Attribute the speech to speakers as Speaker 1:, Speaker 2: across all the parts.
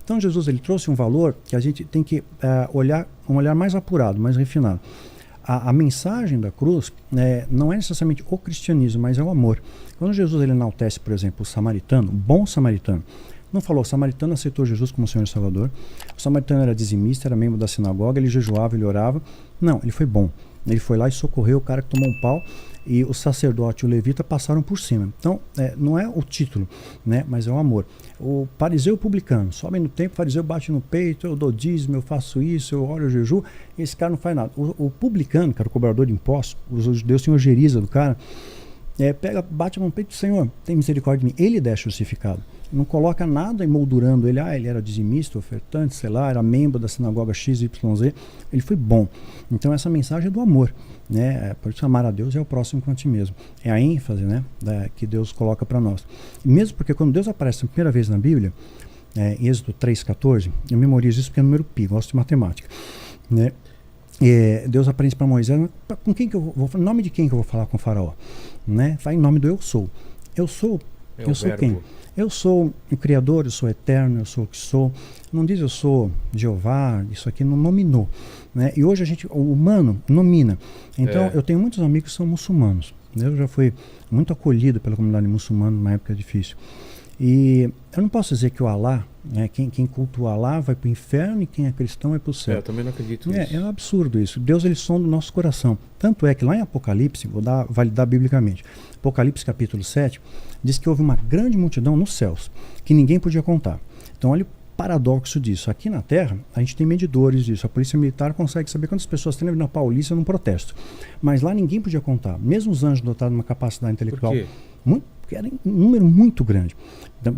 Speaker 1: Então Jesus ele trouxe um valor que a gente tem que olhar, um olhar mais apurado, mais refinado. A mensagem da cruz não é necessariamente o cristianismo, mas é o amor. Quando Jesus ele enaltece, por exemplo, o samaritano, o bom samaritano, não falou, o samaritano aceitou Jesus como Senhor e Salvador, o samaritano era dizimista, era membro da sinagoga, ele jejuava, ele orava. Não, ele foi bom. Ele foi lá e socorreu o cara que tomou um pau, e o sacerdote e o levita passaram por cima. Então, não é o título, né, mas é o amor. O fariseu publicano, sobe no templo, o fariseu bate no peito, eu dou dízimo, eu faço isso, eu oro, eu jejuo, e esse cara não faz nada. O publicano, que era o cobrador de impostos, os judeus tinham ojeriza do cara, bate no peito do Senhor, tem misericórdia de mim. Ele é justificado. Não coloca nada emoldurando ele. Ele era dizimista, ofertante, sei lá, era membro da sinagoga XYZ. Ele foi bom. Então essa mensagem é do amor, né? Por isso amar a Deus é o próximo quanto a ti mesmo. É a ênfase, né, que Deus coloca para nós. Mesmo porque quando Deus aparece a primeira vez na Bíblia, em Êxodo 3,14, eu memorizo isso porque é número pi, gosto de matemática, né? Deus aparece para Moisés, com quem que eu vou, em nome de quem que eu vou falar com o faraó, né? Vai em nome do eu sou. Eu sou quem? Eu sou o Criador, eu sou eterno, eu sou o que sou. Não diz eu sou Jeová, isso aqui não nominou, né? E hoje o humano nomina. Então eu tenho muitos amigos que são muçulmanos, né? Eu já fui muito acolhido pela comunidade muçulmana numa época difícil. E eu não posso dizer que o Alá, né, quem cultua o Alá vai para o inferno e quem é cristão vai para o céu.
Speaker 2: Eu também não acredito nisso.
Speaker 1: É um absurdo isso. Deus ele sonda o nosso coração. Tanto é que lá em Apocalipse, vou validar biblicamente, Apocalipse capítulo 7, diz que houve uma grande multidão nos céus, que ninguém podia contar. Então olha o paradoxo disso. Aqui na Terra, a gente tem medidores disso. A polícia militar consegue saber quantas pessoas tem na Paulista num protesto. Mas lá ninguém podia contar. Mesmo os anjos dotados de uma capacidade intelectual porque era um número muito grande. Então,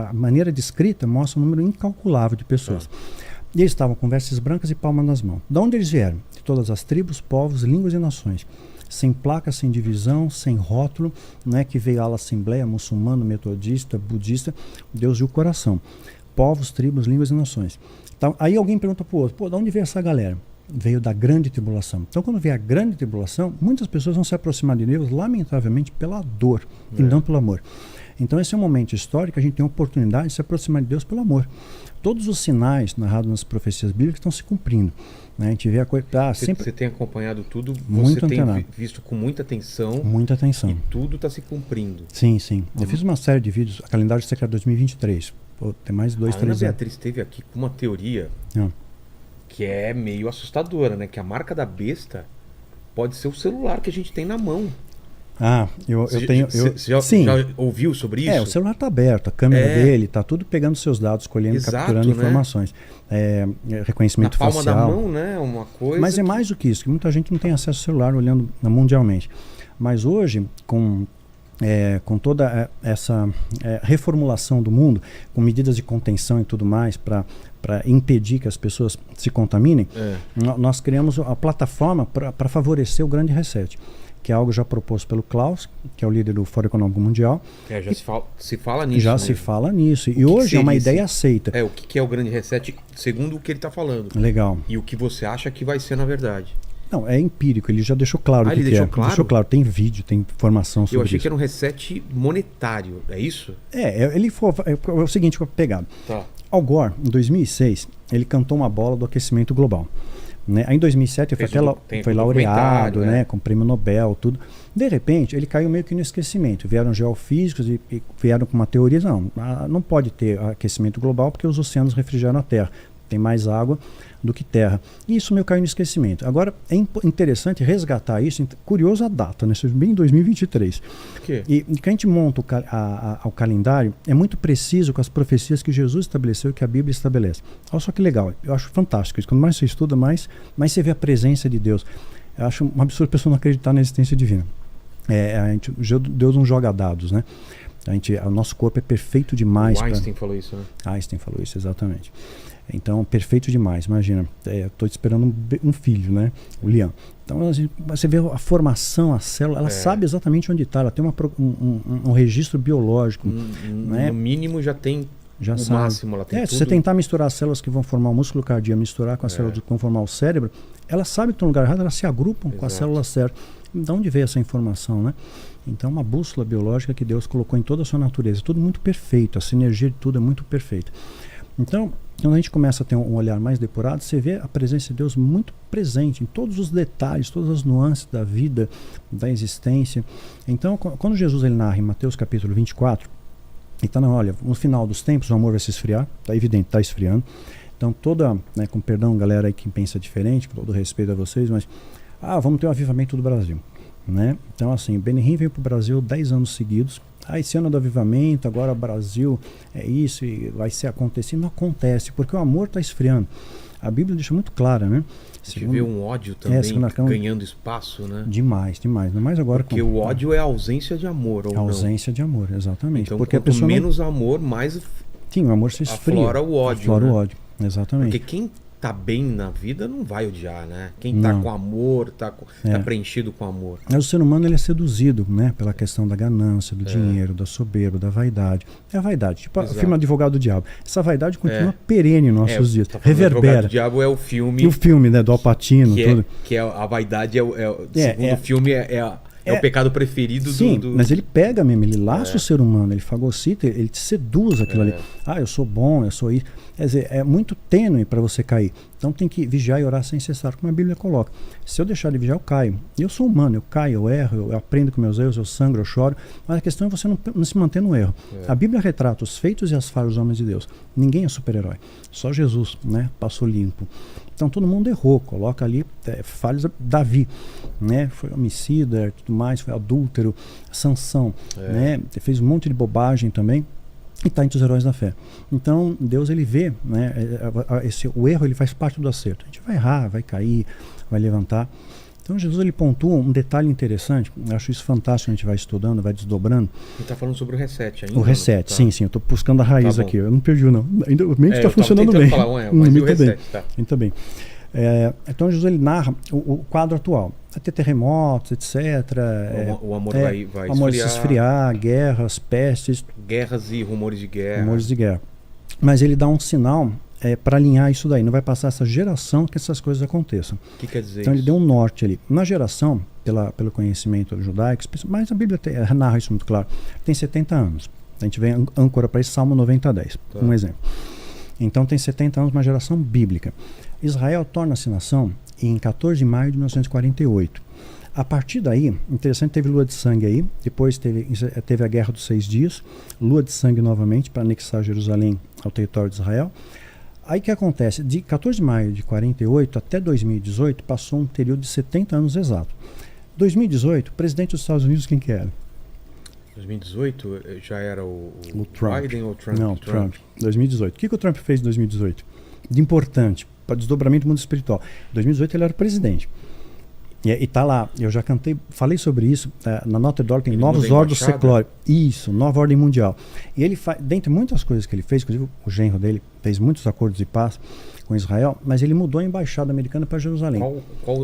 Speaker 1: a maneira de escrita mostra um número incalculável de pessoas. E eles estavam com vestes brancas e palmas nas mãos. De onde eles vieram? De todas as tribos, povos, línguas e nações. Sem placa, sem divisão, sem rótulo, não é que veio a assembleia muçulmana, metodista, budista, Deus viu o coração. Povos, tribos, línguas e nações. Então, aí alguém pergunta para o outro, de onde veio essa galera? Veio da grande tribulação. Então, quando vem a grande tribulação, muitas pessoas vão se aproximar de Deus, lamentavelmente, pela dor e não pelo amor. Então, esse é um momento histórico que a gente tem a oportunidade de se aproximar de Deus pelo amor. Todos os sinais narrados nas profecias bíblicas estão se cumprindo, né? A gente vê a coisa...
Speaker 2: Você tem acompanhado tudo,
Speaker 1: muito
Speaker 2: você
Speaker 1: antenado.
Speaker 2: Tem visto com muita atenção.
Speaker 1: Muita atenção.
Speaker 2: E tudo está se cumprindo.
Speaker 1: Sim, sim. Eu fiz uma série de vídeos, a calendário secreto 2023. Tem mais 2, 3 anos.
Speaker 2: A Ana Beatriz esteve aqui com uma teoria que é meio assustadora, né? Que a marca da besta pode ser o celular que a gente tem na mão. Você já ouviu sobre isso?
Speaker 1: O celular está aberto, a câmera dele está tudo pegando seus dados, colhendo, capturando informações. Reconhecimento facial.
Speaker 2: Na palma da mão, né? Uma coisa.
Speaker 1: Mas é mais do que isso, que muita gente não tem acesso ao celular olhando mundialmente. Mas hoje, com toda essa reformulação do mundo, com medidas de contenção e tudo mais, para impedir que as pessoas se contaminem, nós criamos a plataforma para favorecer o grande reset, que é algo já proposto pelo Klaus, que é o líder do Fórum Econômico Mundial.
Speaker 2: Se fala nisso.
Speaker 1: Já se fala nisso. E hoje é uma ideia aceita.
Speaker 2: O que é o grande reset, segundo o que ele está falando.
Speaker 1: Legal.
Speaker 2: E o que você acha que vai ser na verdade.
Speaker 1: Não, é empírico, ele já deixou claro o que
Speaker 2: ele deixou claro?
Speaker 1: Deixou claro, tem vídeo, tem informação sobre isso.
Speaker 2: Eu achei que era um reset monetário, é isso?
Speaker 1: É o seguinte, pegado.
Speaker 2: Tá.
Speaker 1: Al Gore, em 2006, ele cantou uma bola do aquecimento global. Né? Aí em 2007 ele foi laureado, né? Com prêmio Nobel, tudo. De repente, ele caiu meio que no esquecimento. Vieram geofísicos e vieram com uma teoria, não pode ter aquecimento global porque os oceanos refrigeram a Terra. Tem mais água do que terra. E isso meio caiu no esquecimento. Agora, é interessante resgatar isso, curiosa a data, né? Bem em 2023. E que a gente monta o calendário é muito preciso com as profecias que Jesus estabeleceu e que a Bíblia estabelece. Olha só que legal, eu acho fantástico isso. Quando mais você estuda, mais você vê a presença de Deus. Eu acho um absurdo a pessoa não acreditar na existência divina. Deus não joga dados, né? O nosso corpo é perfeito demais.
Speaker 2: O Einstein falou isso, né?
Speaker 1: Einstein falou isso, exatamente. Então, perfeito demais, imagina. Estou esperando um filho, né? O Liam. Então, você vê a formação, a célula, ela sabe exatamente onde está, ela tem um registro biológico. Né?
Speaker 2: No mínimo já tem o máximo, ela tem tudo.
Speaker 1: Se você tentar misturar as células que vão formar o músculo cardíaco, misturar com as células que vão formar o cérebro, elas sabem que estão no lugar errado, elas se agrupam com as células certas. De onde veio essa informação, né? Então, uma bússola biológica que Deus colocou em toda a sua natureza. Tudo muito perfeito, a sinergia de tudo é muito perfeita. Então, quando a gente começa a ter um olhar mais depurado, você vê a presença de Deus muito presente em todos os detalhes, todas as nuances da vida, da existência. Então, quando Jesus ele narra em Mateus capítulo 24, ele está olha, no final dos tempos o amor vai se esfriar, está evidente, está esfriando. Então, né, com perdão, galera aí que pensa diferente, com todo respeito a vocês, mas vamos ter um avivamento do Brasil. Né? Então, assim, o Benihim veio para o Brasil 10 anos seguidos. Esse ano do avivamento, agora o Brasil é isso e vai ser acontecido. Não acontece, porque o amor está esfriando. A Bíblia deixa muito clara, né?
Speaker 2: A gente vê um ódio também ganhando espaço, né?
Speaker 1: Demais. Não mais agora.
Speaker 2: Porque o ódio é a ausência de amor, ou
Speaker 1: ausência de amor, exatamente.
Speaker 2: Então,
Speaker 1: porque
Speaker 2: quanto menos amor, mais
Speaker 1: sim, o amor se esfria.
Speaker 2: Aflora o ódio.
Speaker 1: Aflora o ódio, exatamente.
Speaker 2: Porque quem tá bem na vida não vai odiar, né? Quem tá com amor, tá preenchido com amor.
Speaker 1: Mas o ser humano ele é seduzido, né? Pela questão da ganância, do dinheiro, da soberba, da vaidade. É a vaidade, tipo o filme Advogado do Diabo. Essa vaidade continua perene em nossos dias. Reverbera. O Advogado do
Speaker 2: Diabo é o filme.
Speaker 1: E o filme, né? Do Al Pacino, tudo.
Speaker 2: Que é a vaidade segundo o filme é o pecado preferido do...
Speaker 1: Mas ele pega mesmo, ele laça o ser humano, ele fagocita, ele te seduz aquilo ali. Eu sou bom, eu sou isso. Quer dizer, é muito tênue para você cair. Então tem que vigiar e orar sem cessar, como a Bíblia coloca. Se eu deixar de vigiar, eu caio. Eu sou humano, eu caio, eu erro, eu aprendo com meus erros, eu sangro, eu choro. Mas a questão é você não se manter no erro. A Bíblia retrata os feitos e as falhas dos homens de Deus. Ninguém é super-herói. Só Jesus, né? Passou limpo. Então todo mundo errou, coloca ali falhas. Davi, né? Foi homicida, tudo mais, foi adúltero. Sansão, né? Fez um monte de bobagem também. E está entre os heróis da fé. Então Deus ele vê, né? O erro ele faz parte do acerto. A gente vai errar, vai cair, vai levantar. Então Jesus ele pontua um detalhe interessante. Eu acho isso fantástico. A gente vai estudando, vai desdobrando.
Speaker 2: Ele está falando sobre o reset ainda.
Speaker 1: O reset, tá. Sim. Eu estou buscando a raiz aqui. Eu não perdi não. Ainda o mente está funcionando bem.
Speaker 2: Mas o reset, tá.
Speaker 1: Muito bem. Então Jesus ele narra o quadro atual. Vai ter terremotos, etc.
Speaker 2: O amor vai
Speaker 1: o amor se esfriar, guerras, pestes.
Speaker 2: Guerras e rumores de guerra.
Speaker 1: Rumores de guerra. Mas ele dá um sinal para alinhar isso daí. Não vai passar essa geração que essas coisas aconteçam.
Speaker 2: O que quer dizer
Speaker 1: então
Speaker 2: isso?
Speaker 1: Ele deu um norte ali. Na geração, pelo conhecimento judaico, mas a Bíblia narra isso muito claro, tem 70 anos. A gente vem âncora para isso, Salmo 90:10, um exemplo. Então tem 70 anos, uma geração bíblica. Israel torna-se nação em 14 de maio de 1948. A partir daí, interessante, teve lua de sangue aí, depois teve a Guerra dos 6 Dias, lua de sangue novamente para anexar Jerusalém ao território de Israel. Aí o que acontece? De 14 de maio de 48 até 2018, passou um período de 70 anos exato. 2018, presidente dos Estados Unidos, quem que era?
Speaker 2: 2018 já era o
Speaker 1: Trump.
Speaker 2: Biden ou Trump?
Speaker 1: Não, Trump. 2018. O que o Trump fez em 2018? De importante, para desdobramento do mundo espiritual. Em 2018 ele era presidente. E tá lá, eu já falei sobre isso, na Notre Dame tem novos ordens seculares. Isso, nova ordem mundial. E ele dentre muitas coisas que ele fez, inclusive o genro dele fez muitos acordos de paz com Israel, mas ele mudou a embaixada americana para Jerusalém.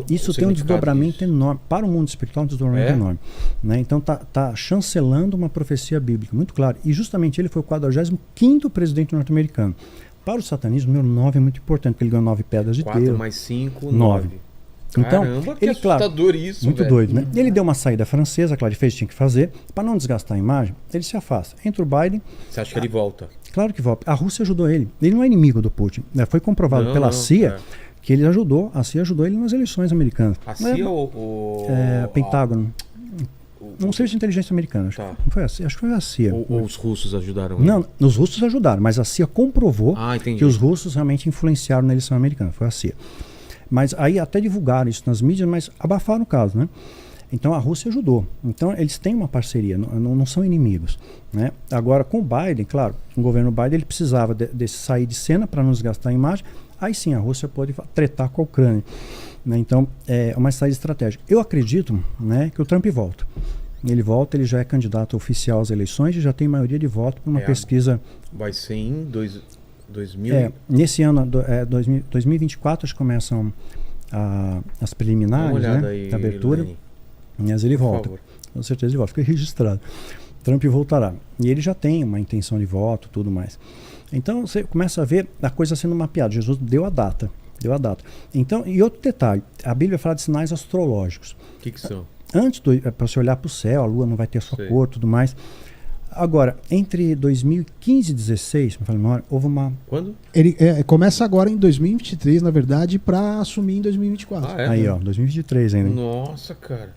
Speaker 1: Isso tem um desdobramento enorme. Para o mundo espiritual, um desdobramento enorme. Né? Então tá chancelando uma profecia bíblica, muito claro. E justamente ele foi o 45º presidente norte-americano. Para o satanismo, o número 9 é muito importante, porque ele ganhou 9 pedras de Deus.
Speaker 2: 4 mais 5, 9.
Speaker 1: Então,
Speaker 2: Caramba, que assustador isso,
Speaker 1: muito
Speaker 2: velho.
Speaker 1: doido, né? Ele deu uma saída francesa, claro, ele fez o que tinha que fazer. Para não desgastar a imagem, ele se afasta. Entra o Biden.
Speaker 2: Você acha que ele volta?
Speaker 1: Claro que volta. A Rússia ajudou ele. Ele não é inimigo do Putin. Foi comprovado pela CIA que ele ajudou. A CIA ajudou ele nas eleições americanas.
Speaker 2: A CIA ou
Speaker 1: Pentágono. Um serviço de inteligência americano. Acho que foi a CIA. Acho que foi a CIA.
Speaker 2: Ou os russos ajudaram?
Speaker 1: Não, os russos ajudaram, mas a CIA comprovou que os russos realmente influenciaram na eleição americana. Foi a CIA. Mas aí até divulgaram isso nas mídias, mas abafaram o caso, né? Então a Rússia ajudou. Então eles têm uma parceria, não são inimigos, né? Agora com o Biden, claro, o governo Biden ele precisava de sair de cena para não desgastar a imagem. Aí sim a Rússia pode tretar com a Ucrânia, né? Então é uma saída estratégica. Eu acredito, né, que o Trump volta. Ele volta, ele já é candidato oficial às eleições e já tem maioria de voto para uma pesquisa.
Speaker 2: Vai ser em 2000?
Speaker 1: Nesse ano, 2024, acho que começam as preliminares, né?
Speaker 2: Aí,
Speaker 1: a abertura. Mas ele volta. Com certeza ele volta. Fica registrado. Trump voltará. E ele já tem uma intenção de voto, tudo mais. Então você começa a ver a coisa sendo mapeada. Jesus deu a data. Então, e outro detalhe, a Bíblia fala de sinais astrológicos.
Speaker 2: O que são?
Speaker 1: Antes, para você olhar para o céu, a lua não vai ter sua cor, tudo mais. Agora, entre 2015 e 2016, me fala a memória, houve uma...
Speaker 2: Quando?
Speaker 3: Ele começa agora em 2023, na verdade, para assumir em 2024.
Speaker 2: Ah, é?
Speaker 1: Aí, ó, 2023 ainda. Hein?
Speaker 2: Nossa, cara.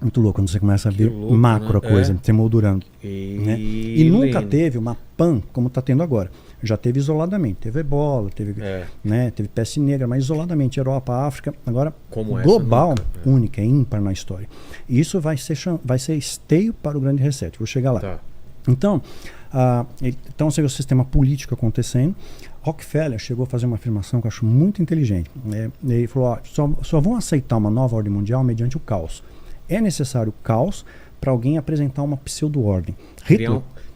Speaker 1: Muito louco quando você começa a
Speaker 2: Que
Speaker 1: ver
Speaker 2: louco,
Speaker 1: macro
Speaker 2: né?
Speaker 1: a coisa, se moldurando.
Speaker 2: E,
Speaker 1: Né? E nunca teve uma PAN como está tendo agora. Já teve isoladamente. Teve ebola, teve, né, teve peste negra, mas isoladamente. Europa, África. Agora,
Speaker 2: Como
Speaker 1: global,
Speaker 2: essa nunca,
Speaker 1: única, ímpar na história. E isso vai ser esteio para o grande reset. Vou chegar lá.
Speaker 2: Tá.
Speaker 1: Então, então você vê o sistema político acontecendo. Rockefeller chegou a fazer uma afirmação que eu acho muito inteligente. Ele falou, só vão aceitar uma nova ordem mundial mediante o caos. É necessário caos para alguém apresentar uma pseudo-ordem.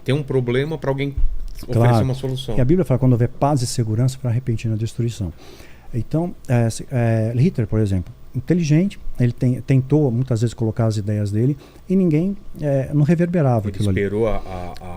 Speaker 2: Tem um problema para alguém oferecer
Speaker 1: Claro,
Speaker 2: uma solução.
Speaker 1: que a Bíblia fala quando houver paz e segurança para repentina destruição. Então, Hitler, por exemplo, inteligente, ele tentou muitas vezes colocar as ideias dele e ninguém não reverberava
Speaker 2: Ele
Speaker 1: aquilo ali.
Speaker 2: esperou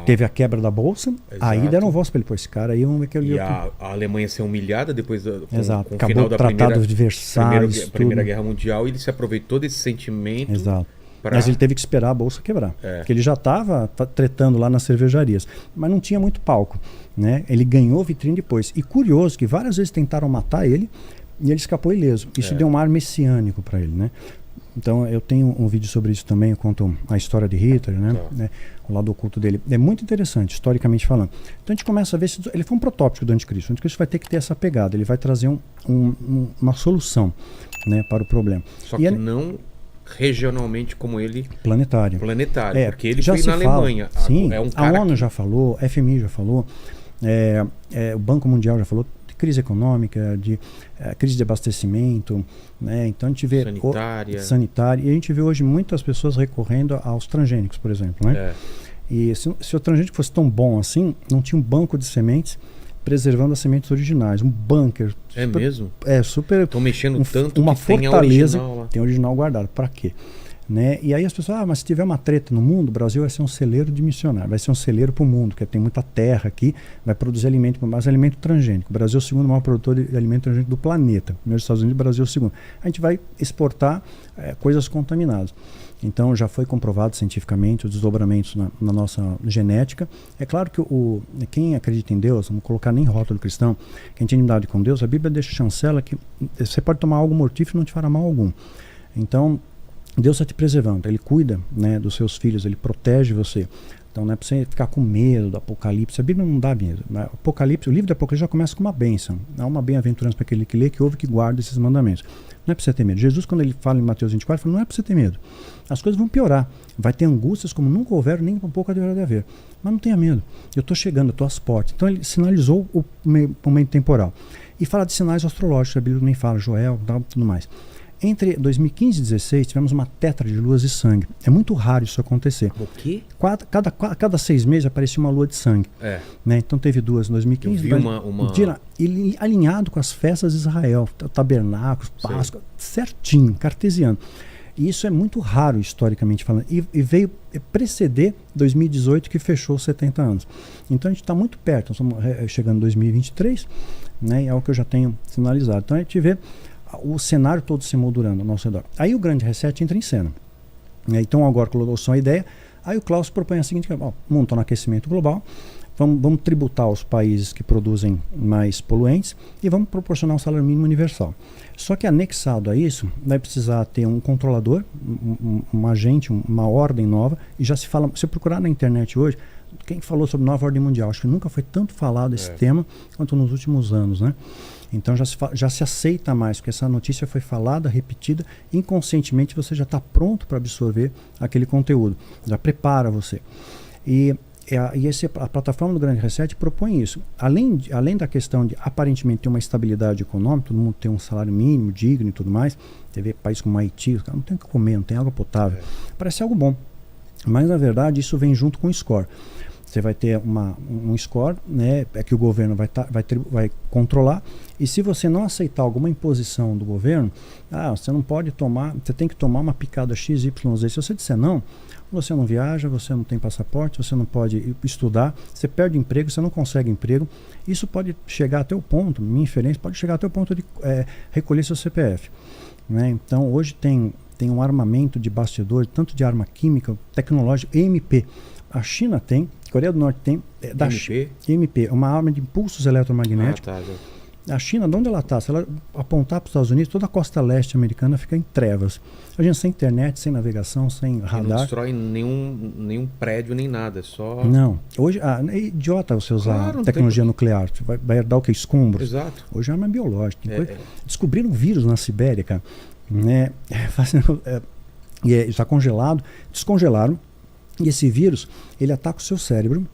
Speaker 1: Teve a quebra da bolsa, aí
Speaker 2: Exato.
Speaker 1: deram voz para ele, pô, esse cara aí, vamos ver que ele...
Speaker 2: E a Alemanha ser humilhada depois com
Speaker 1: Exato,
Speaker 2: o
Speaker 1: acabou
Speaker 2: final
Speaker 1: o
Speaker 2: da
Speaker 1: Tratado de Versalhes,
Speaker 2: Primeira
Speaker 1: tudo.
Speaker 2: Guerra Mundial, ele se aproveitou desse sentimento.
Speaker 1: Exato.
Speaker 2: Pra...
Speaker 1: Mas ele teve que esperar a bolsa quebrar. Porque ele já estava tretando lá nas cervejarias. Mas não tinha muito palco. Né? Ele ganhou vitrine depois. E curioso que várias vezes tentaram matar ele e ele escapou ileso. Isso deu um ar messiânico para ele. Né? Então eu tenho um vídeo sobre isso também. Eu conto a história de Hitler, né? O lado oculto dele. É muito interessante, historicamente falando. Então a gente começa a ver... Ele foi um protótipo do anticristo. O anticristo vai ter que ter essa pegada. Ele vai trazer uma solução, né, para o problema.
Speaker 2: Só que não... regionalmente como ele...
Speaker 1: Planetário.
Speaker 2: Porque ele
Speaker 1: já
Speaker 2: foi
Speaker 1: se
Speaker 2: na Alemanha.
Speaker 1: Sim,
Speaker 2: É um cara
Speaker 1: a ONU já falou, a FMI já falou, o Banco Mundial já falou de crise econômica, de crise de abastecimento, né? Então a gente vê... Sanitária. E a gente vê hoje muitas pessoas recorrendo aos transgênicos, por exemplo. Né? E se o transgênico fosse tão bom assim, não tinha um banco de sementes preservando as sementes originais, um bunker.
Speaker 2: Mesmo?
Speaker 1: Super...
Speaker 2: Estão mexendo tanto
Speaker 1: uma
Speaker 2: que
Speaker 1: fortaleza,
Speaker 2: tem a original lá.
Speaker 1: Tem original guardado. Para quê? Né? E aí as pessoas, mas se tiver uma treta no mundo, o Brasil vai ser um celeiro de missionário, vai ser um celeiro para o mundo, porque tem muita terra aqui, vai produzir alimento, mas alimento transgênico. O Brasil é o segundo maior produtor de alimento transgênico do planeta. Nos Estados Unidos, o Brasil é o segundo. A gente vai exportar coisas contaminadas. Então já foi comprovado cientificamente os desdobramentos na nossa genética. É claro que quem acredita em Deus, não vou colocar nem rótulo cristão, quem tem intimidade com Deus, a Bíblia deixa chancela que você pode tomar algo mortífero e não te fará mal algum. Então, Deus está te preservando, Ele cuida, né, dos seus filhos, Ele protege você. Então não é para você ficar com medo do Apocalipse. A Bíblia não dá medo. O livro do Apocalipse já começa com uma bênção. Há uma bem-aventurança para aquele que lê, que ouve, que guarda esses mandamentos. Não é para você ter medo. Jesus, quando ele fala em Mateus 24, fala, não é para você ter medo. As coisas vão piorar. Vai ter angústias como nunca houveram, nem um pouco haverá de haver. Mas não tenha medo. Eu estou chegando, eu estou às portas. Então ele sinalizou o momento temporal. E fala de sinais astrológicos, a Bíblia também fala, Joel, tudo mais. Entre 2015 e 2016, tivemos uma tetra de luas de sangue. É muito raro isso acontecer.
Speaker 2: O quê?
Speaker 1: Cada 6 meses aparecia uma lua de sangue. Né? Então teve duas em 2015.
Speaker 2: Eu vi
Speaker 1: alinhado com as festas de Israel, tabernáculos, Páscoa, certinho, cartesiano. E isso é muito raro, historicamente falando. E veio preceder 2018, que fechou 70 anos. Então a gente está muito perto. Nós estamos chegando em 2023, né? É o que eu já tenho sinalizado. Então a gente vê o cenário todo se moldurando ao nosso redor. Aí o grande reset entra em cena. Então agora colocou só a ideia. Aí o Klaus propõe a seguinte: o mundo está no aquecimento global, vamos tributar os países que produzem mais poluentes e vamos proporcionar um salário mínimo universal. Só que anexado a isso, vai precisar ter um controlador, um agente, uma ordem nova, e já se fala, se procurar na internet hoje, quem falou sobre nova ordem mundial, acho que nunca foi tanto falado esse tema quanto nos últimos anos, né? Então já se aceita mais, porque essa notícia foi falada, repetida, inconscientemente você já está pronto para absorver aquele conteúdo, já prepara você. E a plataforma do Grande Reset propõe isso. Além da questão de aparentemente ter uma estabilidade econômica, todo mundo tem um salário mínimo, digno e tudo mais, teve países como Haiti, os caras não tem o que comer, não tem água potável. Parece algo bom. Mas na verdade isso vem junto com o score. Você vai ter um score, né, que o governo vai controlar, e se você não aceitar alguma imposição do governo, você não pode tomar, você tem que tomar uma picada XYZ. Se você disser não, você não viaja, você não tem passaporte, você não pode estudar, você perde emprego, você não consegue emprego. Isso pode chegar até o ponto, minha inferência, pode chegar até o ponto de recolher seu CPF. Né? Então hoje tem um armamento de bastidores, tanto de arma química, tecnológica, EMP. A China tem, a Coreia do Norte tem.
Speaker 2: MP?
Speaker 1: MP, uma arma de impulsos eletromagnéticos.
Speaker 2: Ah, tá.
Speaker 1: A China, de onde ela está? Se ela apontar para os Estados Unidos, toda a costa leste americana fica em trevas. A gente sem internet, sem navegação, sem radar.
Speaker 2: Não destrói nenhum prédio, nem nada. É só...
Speaker 1: Não. Hoje, é idiota você usar tecnologia nuclear. Você vai herdar o que? Escombros.
Speaker 2: Exato.
Speaker 1: Hoje é arma biológica. Descobriram um vírus na Sibéria, cara. Né? E está congelado. Descongelaram. E esse vírus, ele ataca o seu cérebro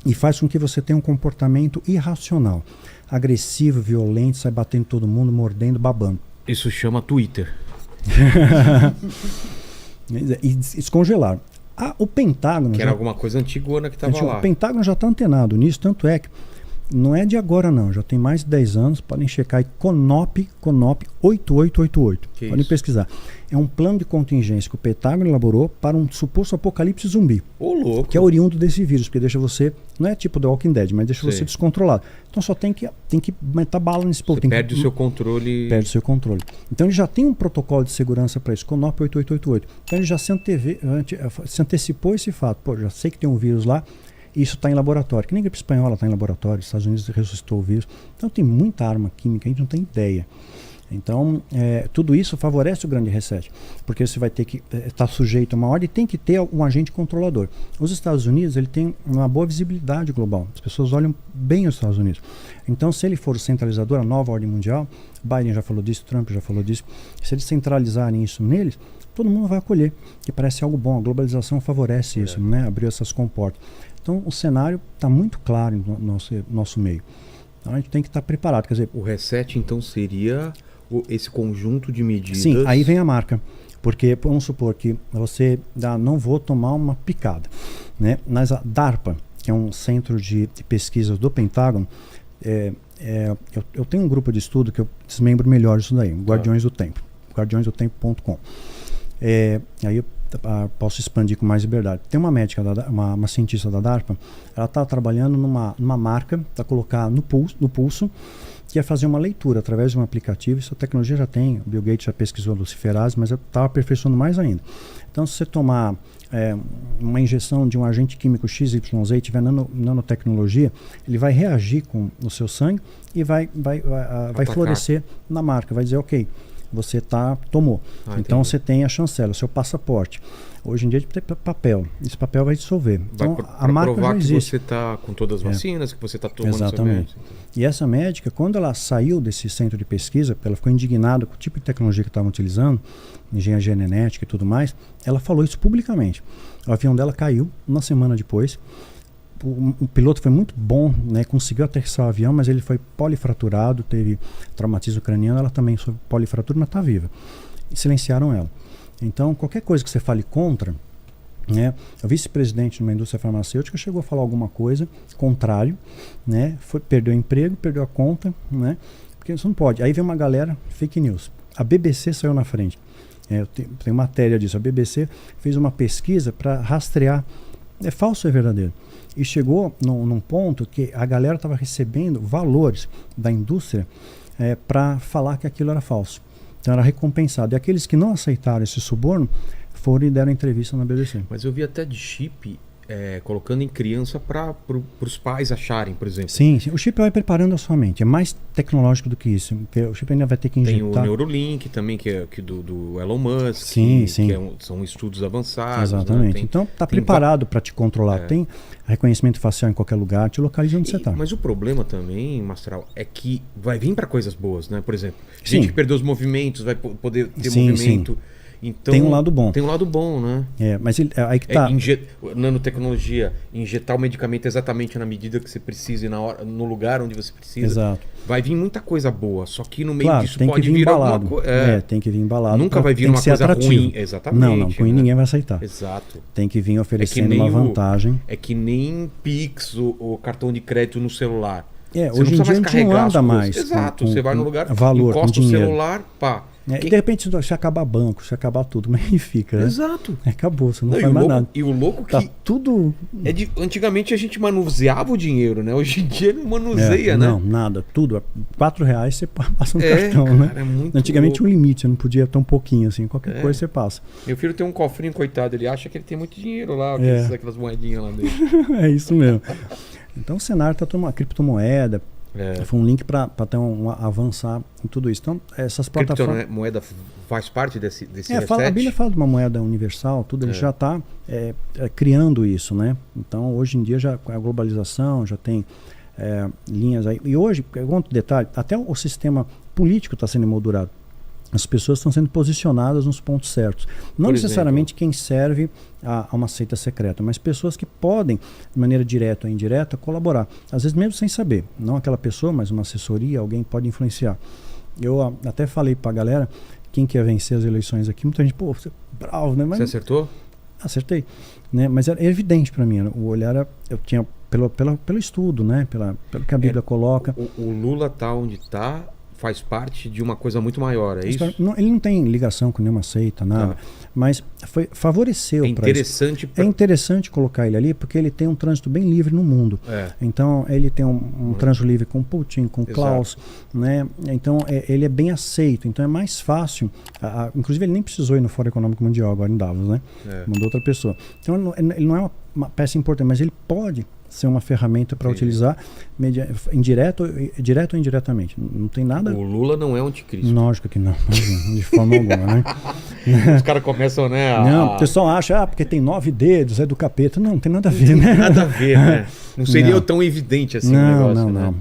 Speaker 1: e faz com que você tenha um comportamento irracional. Agressivo, violento, sai batendo em todo mundo, mordendo, babando.
Speaker 2: Isso chama Twitter.
Speaker 1: E descongelaram. O Pentágono...
Speaker 2: Que era alguma coisa antigona que estava lá.
Speaker 1: O Pentágono já está antenado nisso, tanto é que não é de agora não, já tem mais de 10 anos, podem checar aí, CONOP 8888. Podem pesquisar. É um plano de contingência que o Pentágono elaborou para um suposto apocalipse zumbi.
Speaker 2: Ô, louco.
Speaker 1: Que é oriundo desse vírus, porque deixa você, não é tipo The Walking Dead, mas deixa você descontrolado. Então só tem que meter bala nesse povo.
Speaker 2: Você perde o seu controle.
Speaker 1: Perde o seu controle. Então ele já tem um protocolo de segurança para isso, CONOP 8888. Então ele já se antecipou esse fato. Pô, já sei que tem um vírus lá, isso está em laboratório. Que nem gripe espanhola está em laboratório, os Estados Unidos ressuscitou o vírus. Então tem muita arma química, a gente não tem ideia. Então, tudo isso favorece o grande reset, porque você vai ter que estar sujeito a uma ordem e tem que ter um agente controlador. Os Estados Unidos, ele tem uma boa visibilidade global. As pessoas olham bem os Estados Unidos. Então, se ele for o centralizador, a nova ordem mundial, Biden já falou disso, Trump já falou disso, se eles centralizarem isso neles, todo mundo vai acolher, que parece algo bom. A globalização favorece isso, né? Abriu essas comportas. Então, o cenário está muito claro no nosso meio. Então, a gente tem que estar preparado. Quer dizer,
Speaker 2: o reset, então, seria esse conjunto de medidas...
Speaker 1: Sim, aí vem a marca. Porque, vamos supor que você não vou tomar uma picada. Né? Mas a DARPA, que é um centro de pesquisas do Pentágono, eu tenho um grupo de estudo que eu desmembro melhor isso daí, Guardiões do Tempo, guardiõesdotempo.com. Aí eu posso expandir com mais liberdade. Tem uma médica, uma cientista da DARPA, ela está trabalhando numa marca para colocar no pulso, que é fazer uma leitura através de um aplicativo. Isso a tecnologia já tem, o Bill Gates já pesquisou luciferase, mas eu estava aperfeiçoando mais ainda. Então, se você tomar uma injeção de um agente químico XYZ e tiver nanotecnologia, ele vai reagir com o seu sangue e vai florescer na marca, vai dizer, ok, você tomou. Então você tem a chancela, o seu passaporte. Hoje em dia tem papel. Esse papel vai dissolver. Então a marca
Speaker 2: provar
Speaker 1: já existe.
Speaker 2: Que você está com todas as vacinas, que você está tomando.
Speaker 1: Exatamente. E essa médica, quando ela saiu desse centro de pesquisa, ela ficou indignada com o tipo de tecnologia que estavam utilizando, engenharia genética e tudo mais, ela falou isso publicamente. O avião dela caiu uma semana depois. O piloto foi muito bom, né? Conseguiu aterrissar o avião, mas ele foi polifraturado, teve traumatismo craniano, ela também sofreu polifratura, mas está viva. E silenciaram ela. Então, qualquer coisa que você fale contra, né? O vice-presidente de uma indústria farmacêutica chegou a falar alguma coisa contrário, né? Perdeu o emprego, perdeu a conta, né? Porque isso não pode. Aí vem uma galera, fake news. A BBC saiu na frente. Eu tenho matéria disso. A BBC fez uma pesquisa para rastrear. É falso ou é verdadeiro? E chegou num ponto que a galera estava recebendo valores da indústria para falar que aquilo era falso. Então era recompensado. E aqueles que não aceitaram esse suborno foram e deram entrevista na BBC.
Speaker 2: Mas eu vi até de chip colocando em criança para os pais acharem, por exemplo.
Speaker 1: Sim, o chip vai preparando a sua mente. É mais tecnológico do que isso. Porque o chip ainda vai ter que injetar.
Speaker 2: Tem o Neuralink também, que é do Elon Musk.
Speaker 1: Sim, sim.
Speaker 2: São estudos avançados.
Speaker 1: Exatamente.
Speaker 2: Né?
Speaker 1: Então está preparado para te controlar. Tem reconhecimento facial em qualquer lugar, te localiza onde você está.
Speaker 2: Mas o problema também, Mastral, é que vai vir para coisas boas, né? Por exemplo, gente que perdeu os movimentos vai poder ter movimento.
Speaker 1: Sim.
Speaker 2: Então,
Speaker 1: tem um lado bom.
Speaker 2: Tem um lado bom, né?
Speaker 1: Mas aí que tá.
Speaker 2: Nanotecnologia, injetar o medicamento exatamente na medida que você precisa e no lugar onde você precisa.
Speaker 1: Exato.
Speaker 2: Vai vir muita coisa boa, só que no meio disso
Speaker 1: tem
Speaker 2: pode
Speaker 1: que vir
Speaker 2: vir
Speaker 1: embalado.
Speaker 2: alguma coisa.
Speaker 1: Tem que vir embalado.
Speaker 2: Nunca vai vir uma coisa ruim. Exatamente.
Speaker 1: Não, ruim ninguém vai aceitar.
Speaker 2: Exato.
Speaker 1: Tem que vir oferecendo uma vantagem.
Speaker 2: É que nem Pix ou cartão de crédito no celular.
Speaker 1: Hoje em dia a gente não anda mais.
Speaker 2: Exato, você vai no lugar,
Speaker 1: valor,
Speaker 2: encosta o celular, pá.
Speaker 1: De repente, se acabar banco, se acabar tudo, como é que fica? Né?
Speaker 2: Exato.
Speaker 1: Acabou, você não faz mais nada.
Speaker 2: E o louco que...
Speaker 1: Tá tudo...
Speaker 2: Antigamente a gente manuseava o dinheiro, né? Hoje em dia não manuseia, né?
Speaker 1: Não, nada. Tudo. R$4 você passa no cartão,
Speaker 2: cara,
Speaker 1: né?
Speaker 2: É muito
Speaker 1: Antigamente
Speaker 2: louco.
Speaker 1: um limite, você não podia tão pouquinho assim. Qualquer coisa você passa.
Speaker 2: Meu filho tem um cofrinho, coitado. Ele acha que ele tem muito dinheiro lá, aquelas moedinhas lá dele.
Speaker 1: É isso mesmo. Então o cenário está tomando uma criptomoeda. Foi um link para avançar em tudo isso. Então, essas plataformas.
Speaker 2: Criptomoeda faz parte desse
Speaker 1: reset? A Bíblia fala de uma moeda universal, tudo, ele já está criando isso, né? Então, hoje em dia, já com a globalização, já tem linhas aí. E hoje, outro detalhe, até o sistema político está sendo emoldurado. As pessoas estão sendo posicionadas nos pontos certos. Não necessariamente quem serve a uma seita secreta, mas pessoas que podem, de maneira direta ou indireta, colaborar. Às vezes mesmo sem saber. Não aquela pessoa, mas uma assessoria, alguém pode influenciar. Eu até falei pra galera, quem quer vencer as eleições aqui, muita gente, pô, você é bravo, né? Mas,
Speaker 2: você acertou?
Speaker 1: Acertei. Né? Mas era evidente para mim. O olhar, eu tinha, pelo estudo, né? Pelo que a Bíblia coloca.
Speaker 2: O Lula tá onde tá, faz parte de uma coisa muito maior, é isso?
Speaker 1: Ele não tem ligação com nenhuma seita, nada. Mas favoreceu para isso. É interessante colocar ele ali porque ele tem um trânsito bem livre no mundo. Então ele tem um trânsito livre com Putin, com Klaus, né? Então ele é bem aceito. Então é mais fácil. Inclusive ele nem precisou ir no Fórum Econômico Mundial agora em Davos, né? Mandou outra pessoa. Então ele não é uma peça importante, mas ele pode ser uma ferramenta para utilizar direto ou indiretamente. Não tem nada.
Speaker 2: O Lula não é o anticristo.
Speaker 1: Lógico que não, de forma alguma, né?
Speaker 2: Os caras começam, né?
Speaker 1: Não, o pessoal acha, porque tem 9 dedos, é do capeta. Não tem nada a ver, né?
Speaker 2: Nada a ver, né? Não seria tão evidente assim o negócio, né?
Speaker 1: Não.